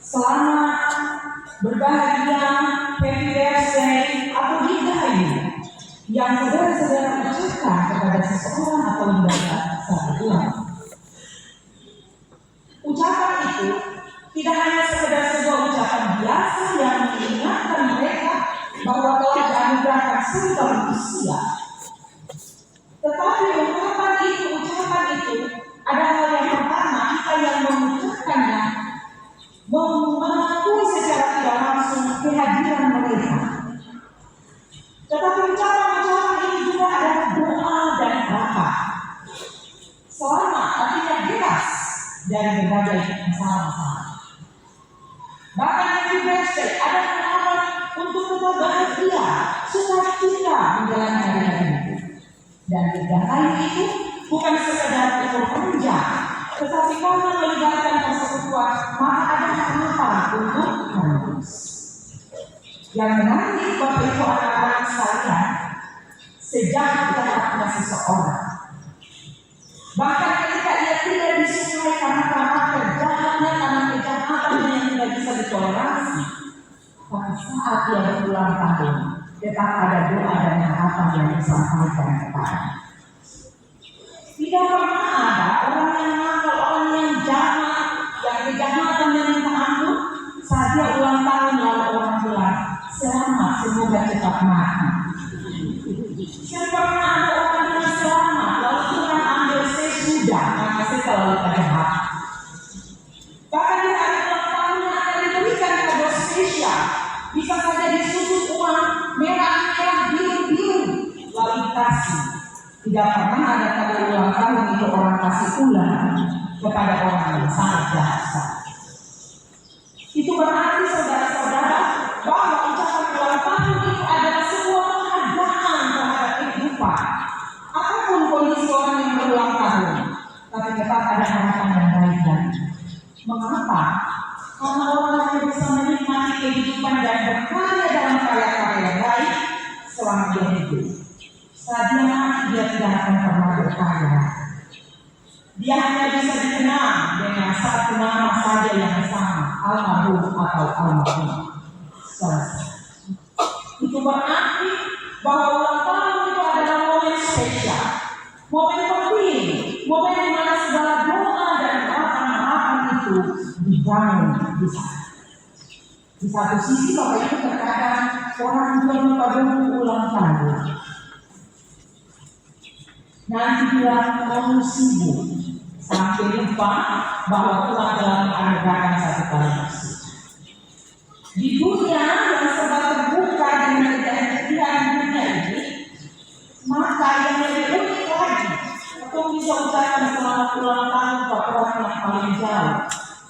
selamat, berbahagia, happy birthday, atau dirgahayu yang saudara-saudara ucapkan kepada seseorang atau lembaga saat ulang. Ucapan itu tidak hanya sekedar sebuah ucapan biasa yang mengingatkan mereka bahwa telah dianugerahkan surga manusia, tetapi ucapan itu ada hal yang pertama, kita yang mengucapkannya mengakui secara tidak langsung kehadiran mereka. Tetapi ucapan-ucapan ini juga ada doa dan berkat. Selamat artinya bebas dari berbagai masalah-masalah. Bahkan happy birthday ada harapan untuk tetap bahagia, sukacita menjalani hari-hari itu. Dan dirgahayu itu bukan sekedar umur panjang, tetapi karena melibatkan persekutuan, maka ada harapan untuk harus. Yang menarik Bapak Ibu anak-anak sekalian, sejak ditetapkan seseorang, bahkan ketika ia tidak disukai karena kejahatan yang tidak bisa ditoleransi, pada saat ia berulang tahun, tetap ada doa dan harapan yang disampaikan kepada. Tidak pernah ada orang yang nakal, orang yang jahat, yang kejahatan yang minta ampun, saat dia ulang tahun lalu orang bilang, selamat, semoga cepat mati. Tidak pernah ada orang yang selamat, lalu Tuhan ambil sesudah, karena saya selalu jahat. Bahkan di hari ulang tahunnya akan diberikan kado spesial, bisa saja disusun uang merah, biru, lalu dikasih. Tidak pernah ada kado ulang tahun itu orang kasih ulang kepada orang yang sangat jasa. Itu berarti saudara-saudara bahwa ucapan ulang tahun itu adalah sebuah penghargaan terhadap kehidupan. Apapun kondisi orang yang berulang tahun, tapi tetap ada harapan yang baik lagi. Mengapa? Karena orang yang bisa menikmati kehidupan dan berkarya dalam karya-karya yang baik selama dia hidup. Saat dia mati, dia tidak akan pernah berkarya. Dia hanya bisa dikenal dengan satu nama saja yang sama, almarhum atau almarhum. Itu berarti bahwa ulang tahun itu adalah momen spesial, momen penting, momen di mana segala doa dan harapan itu dibangun di sana. Di satu sisi Bapak Ibu terkadang orang juga lupa ulang tahun. Nanti bilang mau sibuk sampai lupa bahwa Tuhan telah menganugerahkan satu kali musik. Di dunia yang serba terbuka dengan kejadian dunia ini, maka yang lebih unik lagi untuk bisa ucapkan selamat ulang tahun ke orang yang paling jauh,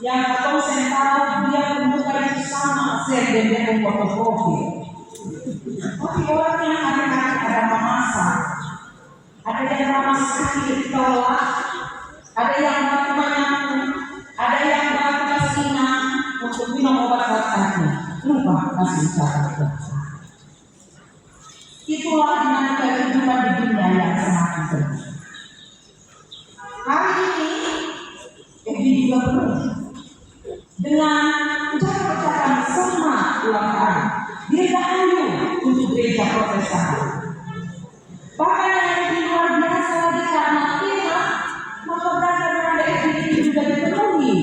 yang atau sentral dia membuka itu sama dan fotokopi. Tapi orang yang ada memasak, ada yang ramah sakit ditolak, ada yang batu ada yang batu kasina untuk minum obat sakit, lupa kasih cara. Itulah dinamika kehidupan di dunia yang semakin terbuka. Hari ini juga penuh dengan ucapan-ucapan selamat ulang tahun, dirgahayu untuk gereja Protestan. Bahkan yang luar biasa lagi karena tema, maka beranda ini juga dipenuhi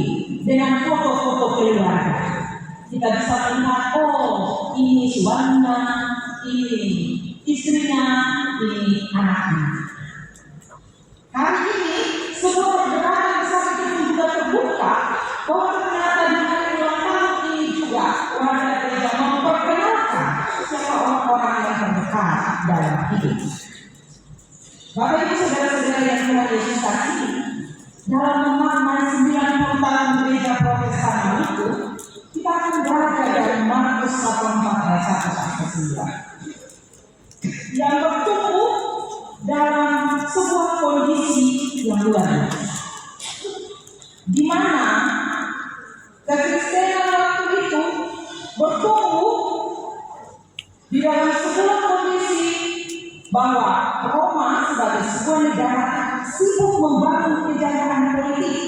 dengan foto-foto keluarga. Kita bisa melihat, oh ini suaminya, ini istrinya, ini anaknya. Hari ini sebuah pergerakan besar itu juga terbuka bahwa ternyata di hari ulang tahun ini juga warga gereja memperkenalkan siapa orang-orang yang terdekat dalam hidup. Bapak Ibu saudara-saudara yang Tuhan Yesus kasih, dalam memaknai 90 tahun gereja Protestan itu, kita akan belajar dari Markus 4 ayat 1 sampai 9 yang bertumbuh dalam sebuah kondisi yang luar biasa, di mana kekristenan waktu itu bertumbuh di dalam sebuah kondisi bahwa Roma sebagai sebuah negara sibuk membangun kejayaan politik.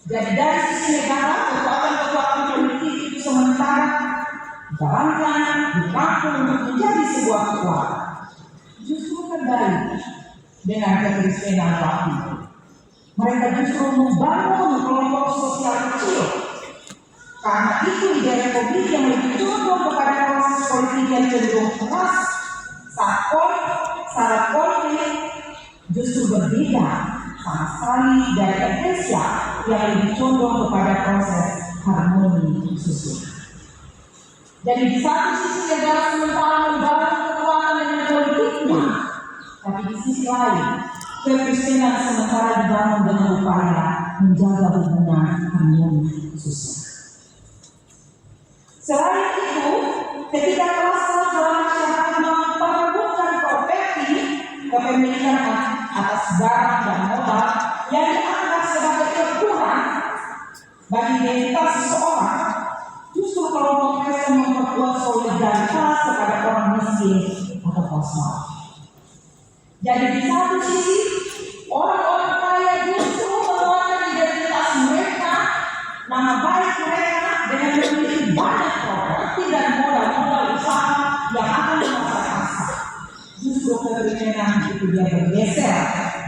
Jadi dari sisi negara dijalankan, dirangkum untuk menjadi sebuah kekuatan. Justru kembali dengan kekristenan waktu itu. Mereka justru membangun kelompok sosial kecil. Karena itu di Republik yang lebih condong kepada proses politik yang cenderung keras, syarat konflik justru berbeda sama sekali dari Eklesia yang lebih condong kepada proses harmoni susun. Jadi di satu sisi negara sementara membangun kekuatan dengan politiknya, tapi di sisi lain kekristenan sementara dibangun dengan upaya menjaga hubungan harmoni susun. Selain itu, ketika kelas-kelas dalam masyarakat memperebutkan properti kepemilikan atas barang dan modal yang dianggap sebagai kekuatan bagi identitas seseorang, justru kelompok Kristen memperkuat solidaritas kepada orang miskin atau kosong. Jadi di satu sisi, orang-orang kaya justru menguatkan identitas mereka, nama baik mereka dengan memiliki banyak properti dan modal-modal usaha yang akan memasarkan. Justru kekristenan itu dia bergeser,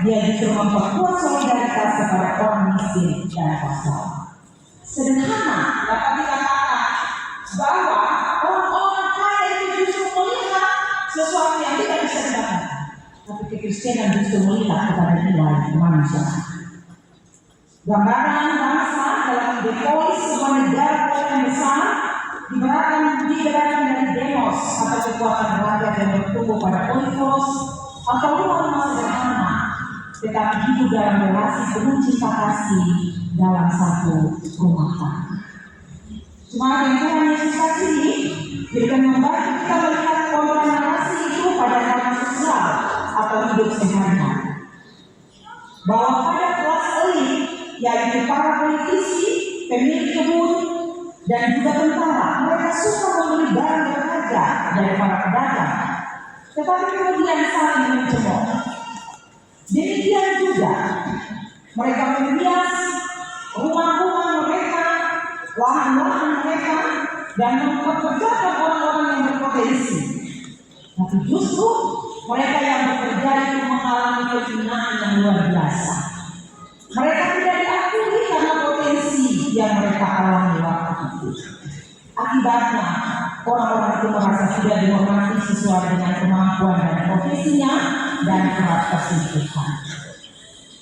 dia justru memperkuat solidaritas kepada orang miskin dan kosong. Sederhana dapat dikatakan bahwa orang-orang kaya itu justru melihat sesuatu yang tidak bisa didapatkan, tapi kekristenan justru melihat kepada nilai manusia. Gambaran bangsa dalam depois sebuah negara yang besar diberatkan dari demos atau kekuatan rakyat yang bertumbuh pada oikos atau rumah sederhana, tetapi hidup dalam relasi penuh cinta kasih dalam satu rumah tangga. Cuma yang Tuhan Yesus kasih berikan membantu kita melihat kontra narasi itu pada ranah sosial atau hidup sehari-hari. Bahwa pada kelas elit, yaitu para politisi, pemilik kebun, dan juga tentara, mereka suka membeli barang berharga dari para pedagang, tetapi kemudian saling mencemooh. Demikian juga mereka menghias rumah-rumah mereka, lahan-lahan mereka, dan mempekerjakan orang-orang yang berpotensi. Tapi justru mereka yang bekerja itu mengalami kehinaan yang luar biasa. Mereka tidak diakui karena potensi yang mereka alami waktu itu. Akibatnya, orang-orang itu merasa tidak dihormati sesuai dengan kemampuan dan profesinya dan kerap tersingkirkan.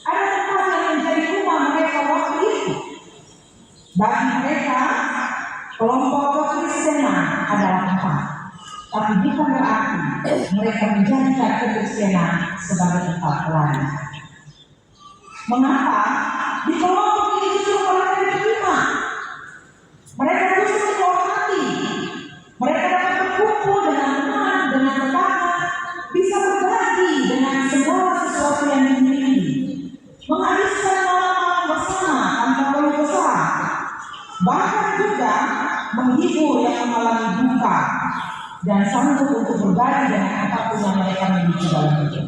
Ada tempat yang menjadi rumah mereka waktu itu. Bagi mereka, kelompok kekristenan adalah tempat. Tapi bukan berarti mereka menjadikan kekristenan sebagai tempat lain. Mengapa? Di kelompok ini justru mereka diterima. Mereka justru dihormati. Mereka dapat berkumpul dengan teman, dengan tetangga, bisa berbagi dengan segala sesuatu yang dimiliki, menghabiskan malam bersama tanpa perlu besar, bahkan juga menghibur yang mengalami duka dan sanggup untuk berbagi dengan apapun yang mereka miliki dalam hidup.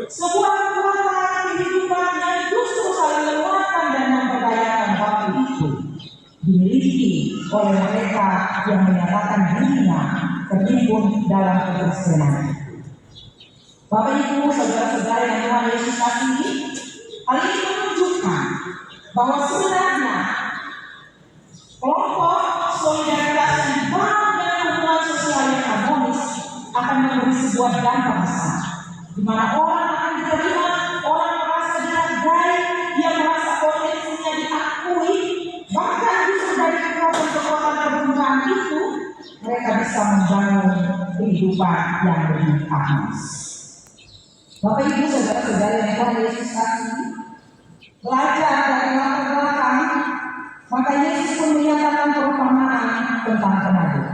Sebuah kekuatan kehidupan yang justru saling menguatkan dan memberdayakan waktu itu dimiliki oleh mereka yang menyatakan dirinya terhimpun dalam kekristenan. Bapak Ibu, saudara-saudara yang Tuhan Yesus kasihi, hal ini menunjukkan bahwa sebenarnya kelompok solidaritas yang dibangun dengan hubungan sosial yang harmonis akan memberi sebuah dampak besar, di mana orang akan diterima, orang merasa dihargai, dia merasa potensinya diakui, bahkan justru dari kekuatan-kekuatan kebenaran itu mereka bisa membangun kehidupan yang lebih harmonis. Bapak Ibu, saudara-saudara yang Tuhan Yesus kasihi, belajar dari latar belakang, maka Yesus pun menyatakan perumpamaan tentang penabur.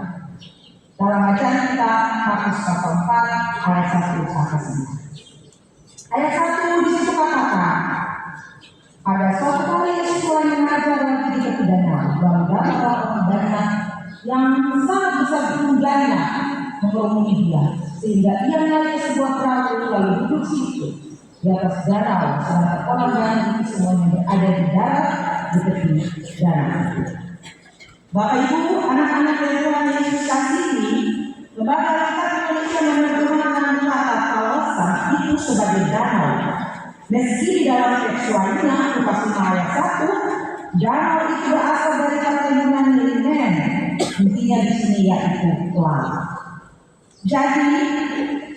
Dalam bacaan kita Markus pasal 4 ayat 1 sampai 9. Ayat 1 di situ katakan, pada suatu kali Yesus mulai mengajar lagi di tepi danau, lalu datanglah orang banyak yang sangat besar jumlahnya mengerumuni dia, sehingga ia naik ke sebuah perahu lalu duduk situ di atas danau, sedangkan orang yang itu semuanya berada di darat di tepi danau. Bapak Ibu, anak-anak yang Tuhan Yesus kasihi, Lembaga Alkitab Indonesia menerjemahkan kata kawasan itu sebagai danau. Meski di dalam tekstualnya Lukas 5 ayat 1, danau itu berasal dari kata Yunani limen, intinya di sini yaitu laut. Jadi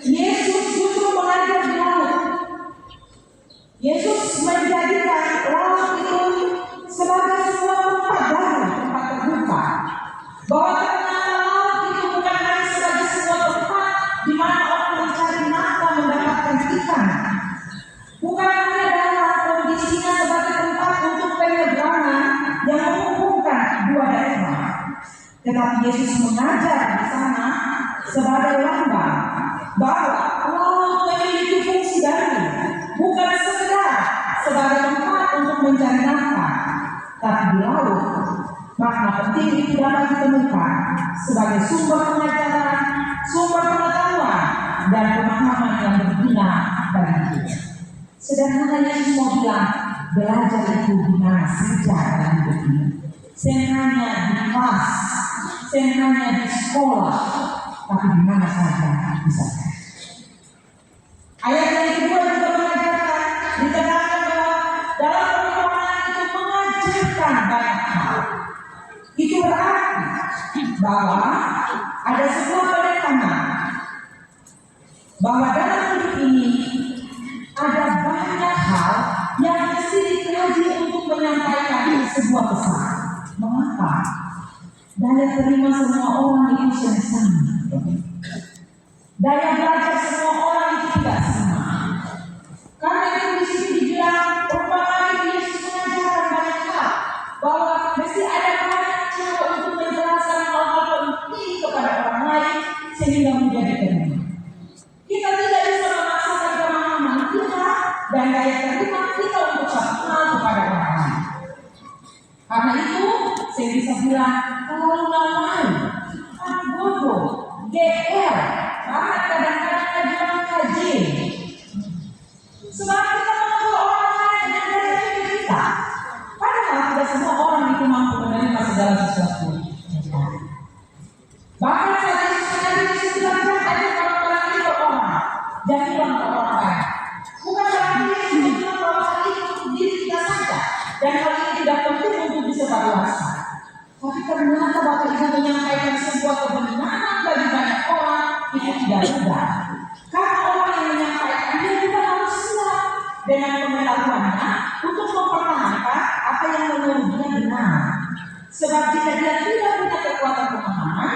Yesus justru mengajar di laut. Yesus menjadikan laut itu sebagai sebuah tempat danau, tempat terbuka. Bahwa ternyata laut itu bukan hanya sebagai sebuah tempat di mana orang mencari nafkah mendapatkan ikan. Bukan hanya dalam kondisinya sebagai tempat untuk penyeberangan yang menghubungkan dua daerah. Tetapi Yesus mengajar di sana sebagai lambang bahwa laut memiliki fungsi dari bukan sekedar sebagai tempat untuk mencari nafkah, tapi di laut makna penting itu dapat ditemukan sebagai sumber pengajaran, sumber pengetahuan, dan pemahaman yang berguna bagi kita. Sederhananya Yesus mau bilang, belajar itu di mana saja dalam hidup ini. Hanya di kelas, hanya di sekolah, tapi di mana saja bisa. Ayat yang kedua juga mengajarkan, dikatakan bahwa dalam perkembangan itu mengajarkan banyak hal. Itu berarti bahwa ada sebuah penekanan bahwa dalam hidup ini ada banyak hal yang mesti dikaji untuk menyampaikan sebuah pesan. Mengapa? Daya terima semua orang itu sama. Daya belajar semua orang itu tidak sama. Karena itu di sini dibilang perumpamaan Yesus mengajarkan banyak hal bahwa mesti ada banyak cara untuk menjelaskan hal-hal penting kepada orang lain sehingga menjadi terima. Kita tidak bisa memaksakan pemahaman kita dan daya terima kita untuk satu hal kepada orang lain. Karena itu saya bisa bilang terlalu lamai, bodoh, GR, bahkan kadang-kadang bilang kaji. Sebab kita mampu orang lain dengan daya pikir kita. Padahal tidak semua orang itu mampu menerima segala sesuatu. Bahkan saat Yesus mengajar di situ ada orang-orang itu orang, jadilah orang lain. Bukan berarti Yesus bilang bahwa hal itu untuk diri kita saja dan hal ini tidak penting untuk disebarluaskan. Tapi ternyata Bapak Ibu menyampaikan sebuah kebenaran bagi banyak orang itu tidak mudah. Karena orang yang menyampaikan dia juga harus siap dengan pengetahuannya untuk mempertahankan apa yang menurut dia benar. Sebab jika dia tidak punya kekuatan pemahaman,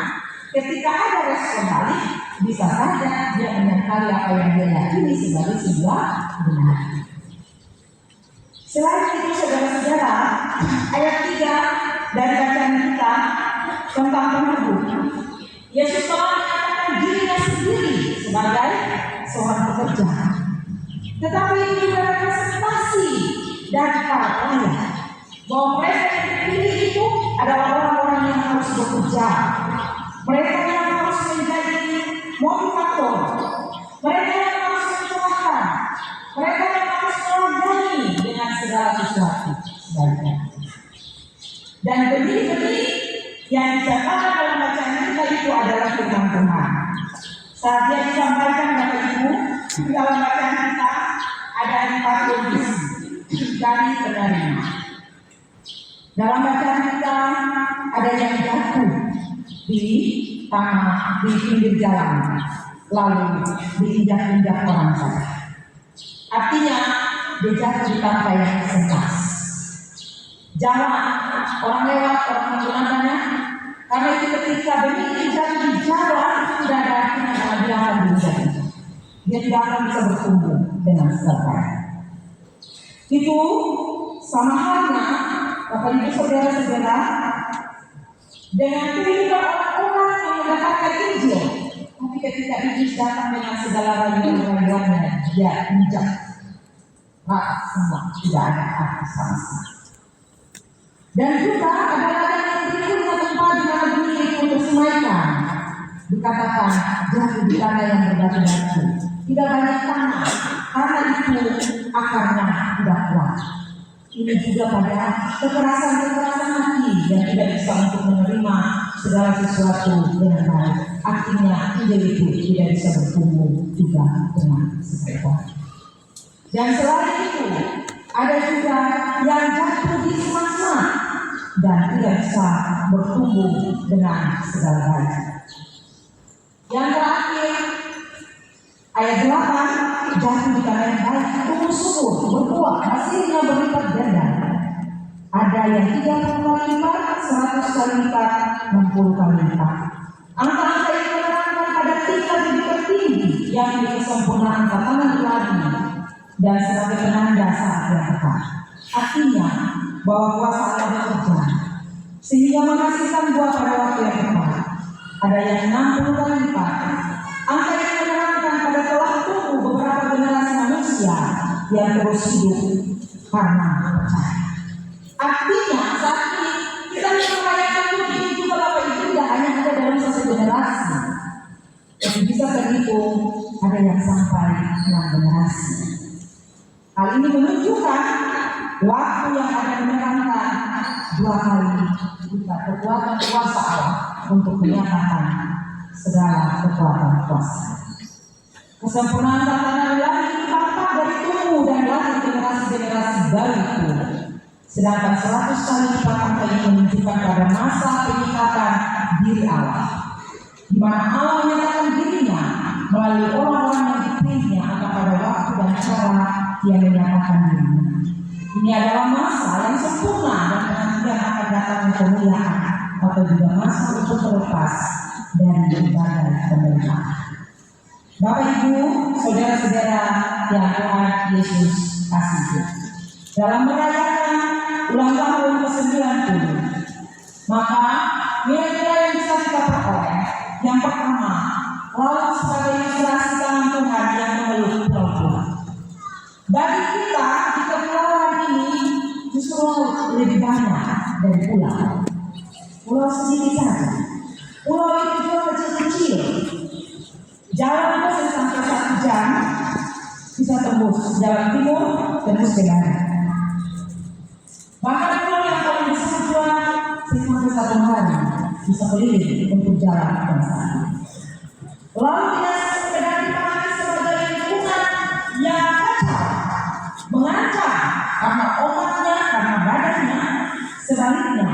ketika ada respon balik, bisa saja dia menyangkali apa yang dia yakini sebagai sebuah benar. Selain itu saudara-saudara, ayat 3 dari bacaan kita tentang peneguh. Yesus telah menyatakan dirinya sendiri sebagai seorang pekerja. Tetapi ini juga representasi dari para pelayan. Bahwa mereka yang dipilih itu adalah orang-orang yang harus bekerja. Mereka yang harus menjadi motivator. Mereka yang harus mencerahkan. Mereka yang harus melayani dengan segala sesuatu sebaliknya. Dan benih-benih yang dicatatkan dalam bacaan kita itu adalah firman Tuhan. Saat dia disampaikan Bapak Ibu, di dalam bacaan kita ada 4 kondisi dari penerima. Dalam bacaan kita ada yang jatuh di tanah, di pinggir jalan, lalu diinjak-injak orang saja. Artinya dia jatuh di tanah yang sempit. Jalan, orang lewat, orang menggunakannya. Karena itu ketika benih itu jatuh di jalan, itu tidak ada artinya karena dia akan diinjak-injak. Dia tidak akan bisa bertumbuh dengan segar. Itu sama halnya, Bapak Ibu saudara-saudara, dengan kehidupan orang-orang yang mendapatkan Injil. Tapi ketika Iblis datang dengan segala rayuan-rayuannya, dia injak. Semua tidak ada arti sama sekali. Dan juga ada ladang yang berikutnya tempat di mana dunia itu tersemaikan. Dikatakan jatuh di tanah yang berbatu-batu. Tidak banyak tanah, karena itu akarnya tidak kuat. Ini juga pada kekerasan hati yang tidak bisa untuk menerima menerima segala sesuatu dengan baik. Artinya ide itu tidak bisa bertumbuh juga dengan sebaik. Dan selain itu, ada juga yang jatuh di semak-semak dan tidak bisa bertumbuh dengan segala baik. Yang terakhir, ayat 8, jatuh di tanah yang baik, tumbuh subur, berbuah, hasilnya berlipat ganda. Ada yang 30 kali lipat, 100 kali lipat, 60 kali lipat. Angka-angka itu menerangkan pada tingkat lebih tertinggi yang disempurnakan tatanan ilahi dan sebagai penanda saat yang tepat. Artinya bahwa kuasa Allah bekerja sehingga menghasilkan buah pada waktu yang tepat. Ada yang 60 kali lipat. Angka yang menerangkan pada telah tumbuh beberapa generasi manusia yang terus hidup karena percaya. Artinya saat ini kita merayakan hidup ini juga Bapak Ibu tidak hanya ada dalam satu generasi, tapi bisa terhitung ada yang sampai 6 generasi. Hal ini menunjukkan waktu yang ada menerangkan 2 kali lipat kekuatan kuasa Allah untuk menyatakan segala kekuatan kuasa. Kesempurnaan tatanan ilahi tampak dari tumbuh dan lahir generasi-generasi baru itu. Sedangkan 100 kali lipat angka ini menunjukkan pada masa penyikatan diri Allah, di mana Allah menyatakan dirinya melalui orang-orang yang dipilihnya atau pada waktu dan cara yang menyatakan dirinya. Ini adalah masa yang sempurna dan kemudian akan datang kemuliaan atau juga masa untuk terlepas dari berbagai pemerintahan. Bapak Ibu, saudara-saudara yang Tuhan Yesus kasihi, dalam merayakan ulang tahun ke-90, maka nilai-nilai yang bisa kita peroleh, yang pertama, laut sebagai ilustrasi tangan Tuhan yang memeluk pulau-pulau. Bagi kita di kepulauan ini justru lebih banyak dari pulau. Pulau sedikit saja. Pulau itu juga kecil-kecil. Jalan bisa sampai 1 jam bisa tembus jalan timur, tembus ke barat. Bahkan pulau yang paling besar juga sampai 1 hari bisa keliling untuk jalan dan sana. Lalu tidak sekedar dipahami sebagai lingkungan yang kacau, mengancam karena ombaknya, karena badannya. Sebaliknya,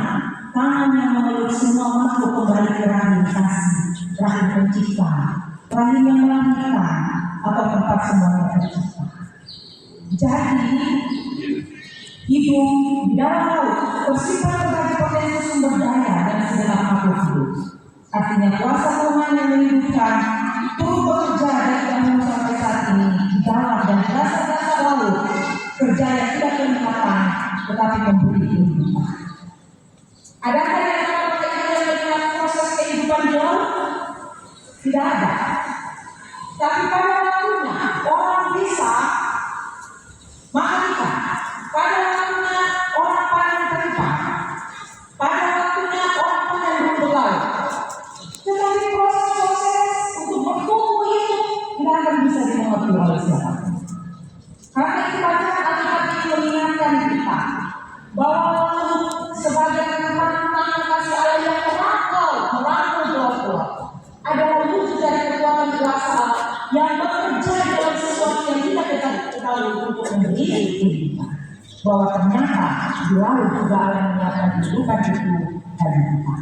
tangan yang memeluk semua makhluk kembali ke rahim kasih, rahim pencipta, rahim yang melahirkan atau tempat semuanya tercipta. Jadi, hidup di dalam laut bersifat sebagai potensi sumber daya dan segenap makhluk hidup. Artinya kuasa Tuhan yang menghidupkan turut bekerja dari dahulu sampai saat ini di dalam dan dasar-dasar laut, kerja yang tidak kelihatan tetapi memberi kehidupan. Adakah yang dapat kita melihat proses kehidupan di laut? Tidak ada. Tapi pada waktunya orang bisa makan ikan. Pada waktunya orang panen terikat. Pada waktunya orang panen rumput laut. Tetapi proses-proses untuk bertumbuh itu tidak akan bisa dimengerti oleh siapapun. Karena itu bacaan Alkitab ini mengingatkan kita bahwa sebagai mantan kasih Allah yang merangkul pulau-pulau adalah wujud dari kekuatan kuasa yang bekerja dalam sesuatu yang tidak kita ketahui untuk memberi kehidupan. Bahwa ternyata di laut juga Allah menyiapkan kehidupan itu bagi kita,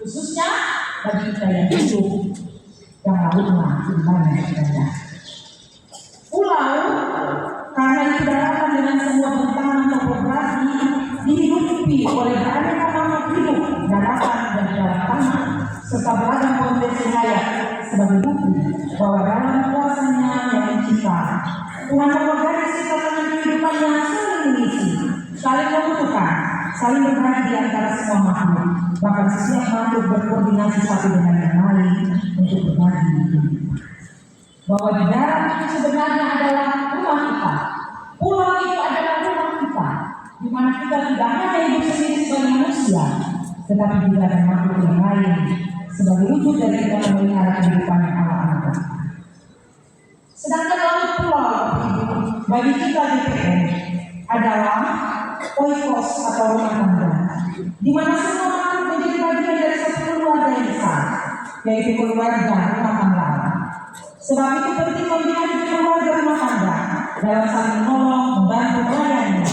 khususnya bagi kita yang hidup yang lautnya lebih banyak saja. Pulau karena dikedalakan dengan semua bentangan topografi dihidupi oleh beraneka makhluk hidup daratan dan dalam tanah serta beragam potensi hayat sebagai bukti bahwa dalam kuasanya yang mencipta Tuhan mengorganisasikan kehidupan yang saling mengisi, saling membutuhkan, saling berbagi di antara semua makhluk. Bahkan setiap makhluk berkoordinasi satu dengan yang lain untuk berbagi kehidupan. Bahwa di dalam itu sebenarnya adalah rumah kita. Pulau itu adalah rumah kita, di mana kita tidak hanya hidup sendiri sebagai manusia, tetapi juga ada makhluk yang lain sebagai wujud dari kita memelihara kehidupan yang Allah anugerahkan. Sedangkan laut pulau bagi kita DPR adalah oikos atau rumah tangga, di mana semua makhluk menjadi bagian dari satu yaitu keluarga rumah tangga. Sebab itu penting membina keluarga rumah tangga dalam saling menolong, membantu, melayani,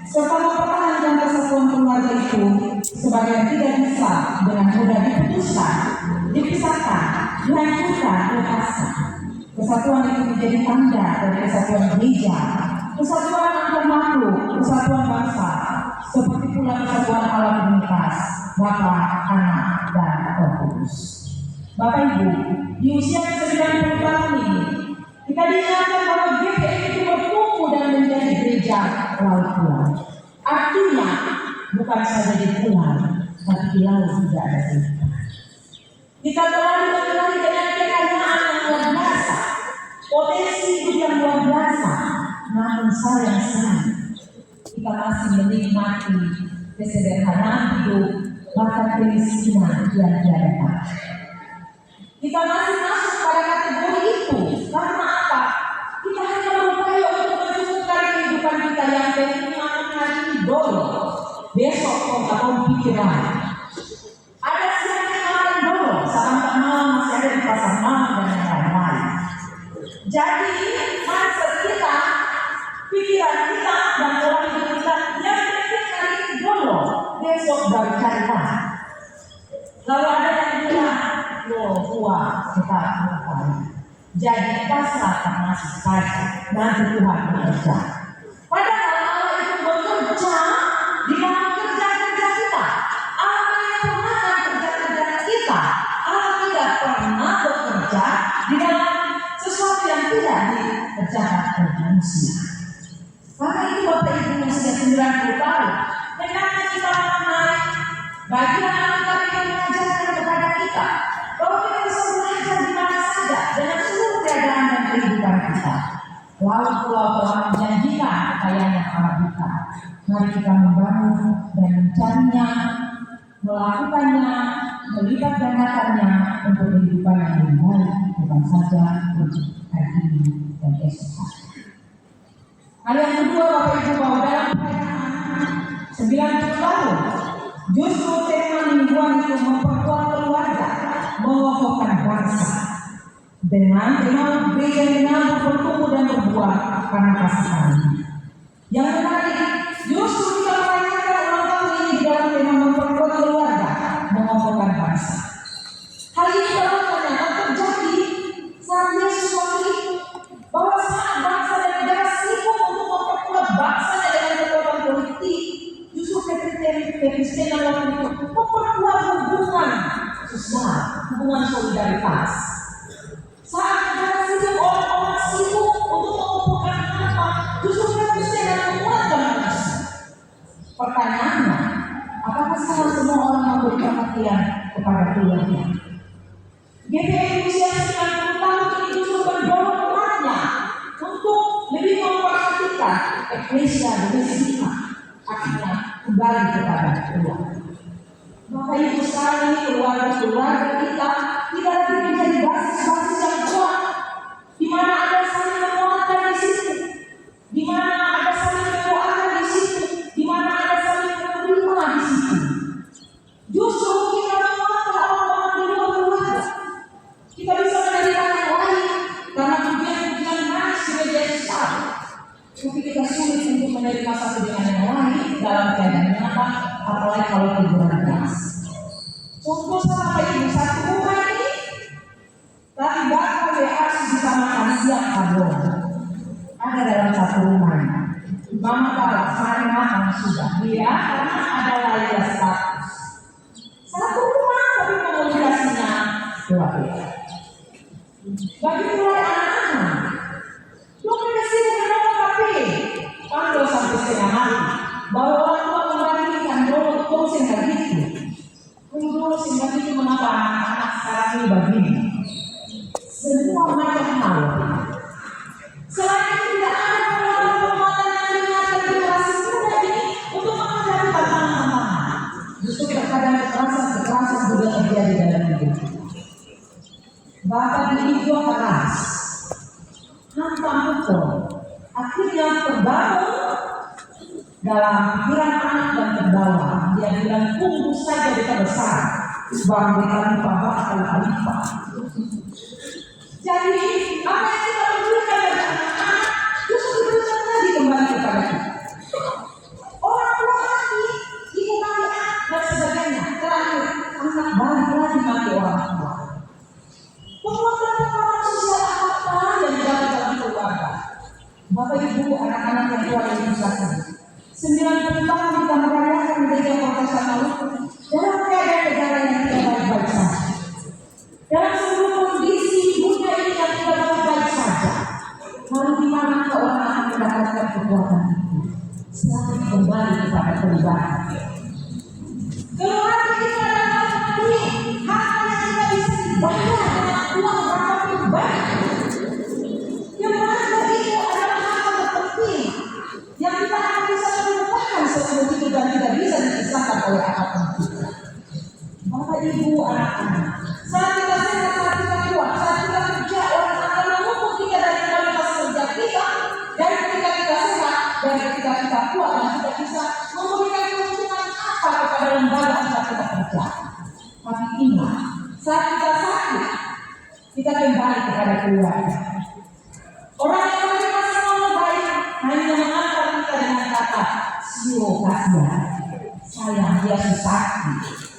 serta mempertahankan kesatuan keluarga itu sebagai yang tidak bisa dengan mudah diputuskan, dipisahkan, dihancurkan, dilepaskan. Kesatuan itu menjadi tanda dari kesatuan gereja, kesatuan antar makhluk, kesatuan bangsa, seperti pula kesatuan Allah Trinitas, Bapa, Anak, dan Roh Kudus. Bapak Ibu, di usia ke-90 tahun ini, kita diingatkan bahwa GPI itu bertumbuh dan menjadi gereja laut pulau. Artinya, bukan saja di pulau, tapi di laut juga ada gereja. Kita telah diberkati dengan kekayaan yang luar biasa, potensi hidup yang luar biasa, namun sayang kita masih menikmati kesederhanaan hidup, bahkan kemiskinan yang tiada. Kita masih masuk pada kategori itu. Karena apa? Kita hanya berupaya untuk mencukupkan kehidupan kita yang penting hari ini dulu, besok atau pikiran. Ada siang kemarin dulu, sampai malam masih ada di pasar malam dan yang lain-lain. Jadi mindset kita, pikiran kita dan pola hidup kita yang penting hari ini dulu, besok baru cari lagi. Lalu ada yang bilang, buah kita lakukan. Jadi pasrah masih saja nanti Tuhan bekerja. Padahal Allah itu bekerja di dalam kerja-kerja kita. Allah menyempurnakan kerja-kerja kita. Allah tidak pernah bekerja di dalam sesuatu yang tidak dikerjakan oleh manusia. Karena itu Bapak Ibu usia 90 tahun, hendaknya kita mengenai bagian Alkitab yang mengajarkan kepada kita bahwa kita bisa belajar di mana saja dengan seluruh keadaan dan kehidupan kita. Lalu pulau telah menjanjikan kekayaan yang amat besar. Mari kita membangun dan mencarinya, melakukannya, melipat gandakannya untuk kehidupan yang lebih baik, bukan saja untuk hari ini dan esok hari. Hal yang kedua Bapak Ibu, bahwa dalam perayaan 90 tahun justru tema mingguan itu memperkuat keluarga, mengokohkan bangsa dengan tema gereja yang bertumbuh dan berbuah karena kasih karunia. Yang menarik, justru kita merayakan ulang tahun ini di dalam tema memperkuat keluarga, mengokohkan bangsa. Hal ini ternyata terjadi saat Yesus waktu itu, bahwa saat bangsa dan negara sibuk untuk memperkuat bangsanya dengan kekuatan politik, justru kekristenan waktu itu memperkuat hubungan sosial, hubungan solidaritas. Saat negara sibuk, orang-orang sibuk untuk mengumpulkan apa, justru kekristenan menguatkan manusia. Pertanyaannya, apakah semua orang memberi perhatian kepada keluarga? GPI usia 90 tahun ini justru mendorong umatnya untuk lebih memperhatikan eklesia domestika, akhirnya kembali kepada keluarga. Bapak Ibu sekalian, keluarga kita tidak lagi menjadi basis-basis yang kuat, di mana ada saling menguatkan di situ, di mana ada saling mendoakan di situ, di mana ada saling menerima di situ. Justru kita menguatkan orang-orang di luar keluarga. Kita bisa menerima yang lain karena pujian-pujian manis di media sosial. Tapi kita sulit untuk menerima satu dengan yang lain dalam keadaan nyata, apalagi kalau hiburan keras. Contoh sama Ibu, satu rumah ini tapi bapak WA bisa makan siang kabur. Ada dalam satu rumah ini. Mama bapak saya makan sudah dia karena ada layar status. Satu rumah tapi komunikasinya luar biasa. Bagi mulai anak-anak, lu kasih menolak HP, panggil sampai setengah hari, bahwa orang tua membagikan dulu sehingga gitu. Dulu sehingga gitu mengapa anak-anak sekarang ini begini. Semua macam hal. Selain itu tidak ada penguatan yang diingatkan generasi muda ini untuk menghadapi tantangan-tantangan. Justru terkadang kekerasan juga terjadi dalam hidup. Bapak dihidup keras, hantam pukul, akhirnya terbangun dalam pikiran anak dan terbawa. Dia bilang tunggu saja kita besar, Bang berlimpah berkali-lipat. Jadi apa yang kita berikan kepada anak-anak justru diberikan lagi kembali kepada kita. Orang tua mati, ibu mati dan sebagainya. Terakhir anak balik lagi mati orang tua. Penguatan sosial apa yang didapat bagi keluarga? Bapak Ibu, anak-anak yang tua dan usaha. 90 tahun kita merayakan gereja Protestan Maluku dalam keadaan negara yang tidak baik-baik saja. Dalam seluruh kondisi dunia ini yang tidak baik-baik saja. Lalu di mana orang akan mendapatkan kekuatan itu? Selalu kembali kepada keluarga. Keluarga kita adalah ini hal yang tidak bisa dibayar dengan uang berapapun banyak. Keluarga itu adalah hal terpenting yang kita akan bisa melupakan sebelum itu dan tidak bisa dipisahkan oleh apapun kita. Bapak Ibu, anak-anak, saat kita sehat, saat kita kuat, saat kita kerja, orang akan mengukur kita dari kualitas kerja kita. Dan ketika kita sehat, dan ketika kita kuat, dan kita bisa memberikan keuntungan apa kepada lembaga tempat kita kerja. Tapi ingat, saat kita sakit, kita kembali kepada keluarga. Orang yang menerima semua baik hanya mengantar kita dengan kata sio kasihan, sayang dia susah,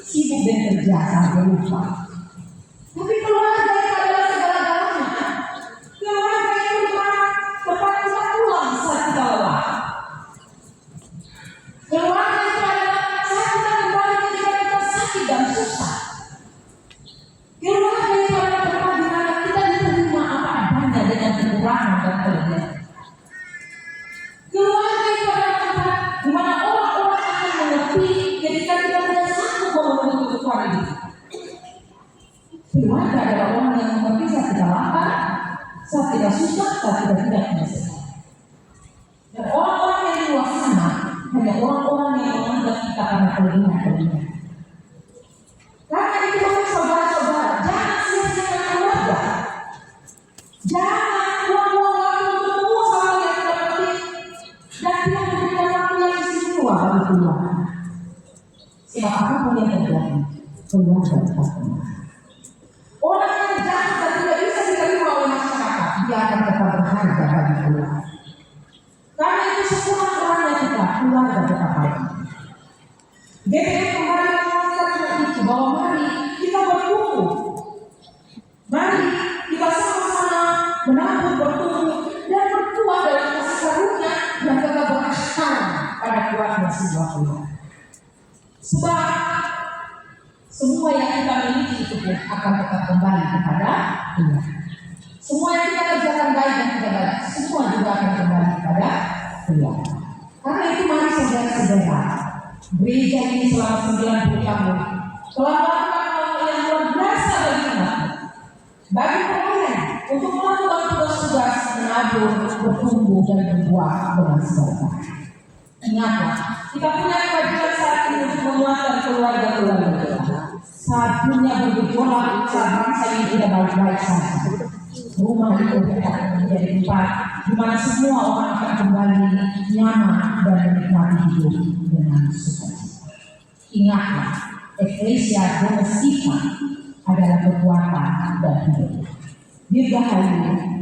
sibuk dan kerja sampai lupa. Tapi keluarga itu adalah segala-galanya. Keluarga itu tempat kita pulang saat kita lelah. Keluarga itu adalah saat kita kembali ketika kita sakit dan susah. Keluarga itu adalah tempat di mana kita diterima apa adanya dengan kekurangan dan kelebihan. Keluarga itu adalah tempat di mana orang-orang akan mengerti ketika kita tidak sanggup memenuhi kebutuhan hidup. Keluarga adalah orang yang mengerti saat kita lapar, saat kita susah, saat kita tidak bisa. Dan orang-orang yang di luar sana hanya orang-orang yang menganggap kita karena kelebihan-kelebihan. Karena itu saudara-saudara, jangan sia-siakan keluarga. Jangan buang-buang waktu untuk semua hal yang tidak penting dan tidak memberikan waktu yang istimewa bagi keluarga. Sebab apapun yang terjadi, keluarga tetap benar. Orang yang jahat dan tidak bisa diterima oleh masyarakat, dia akan tetap berharga bagi keluarga. Karena itu sekurang-kurangnya kita, keluarga tetap baik. GPM kembali mengatakan itu bahwa mari kita bertumbuh, mari kita sama-sama menabur, bertumbuh dan berkuat dalam kasih karunia yang tetap berakar pada keluarga sebuah keluarga. Sebab semua yang kita miliki itu pun akan tetap kembali kepada Tuhan. Semua yang kita kerjakan baik dan tidak baik, semua juga akan kembali kepada Tuhan. Karena itu mari saudara-saudara, gereja ini selama 90 tahun telah melakukan hal yang luar biasa bagi umat, bagi kalian untuk melakukan tugas-tugas menabur, bertumbuh dan berbuah dengan sebaik. Ingatlah, kita punya kewajiban saat ini untuk menguatkan keluarga-keluarga kita. Saat dunia bergejolak, saat bangsa ini tidak baik-baik saja, rumah itu akan menjadi tempat di mana semua orang akan kembali nyaman dan menikmati hidup dengan sukacita. Ingatlah, Ecclesia Domestica adalah kekuatan dan hidup. Dirgahayu,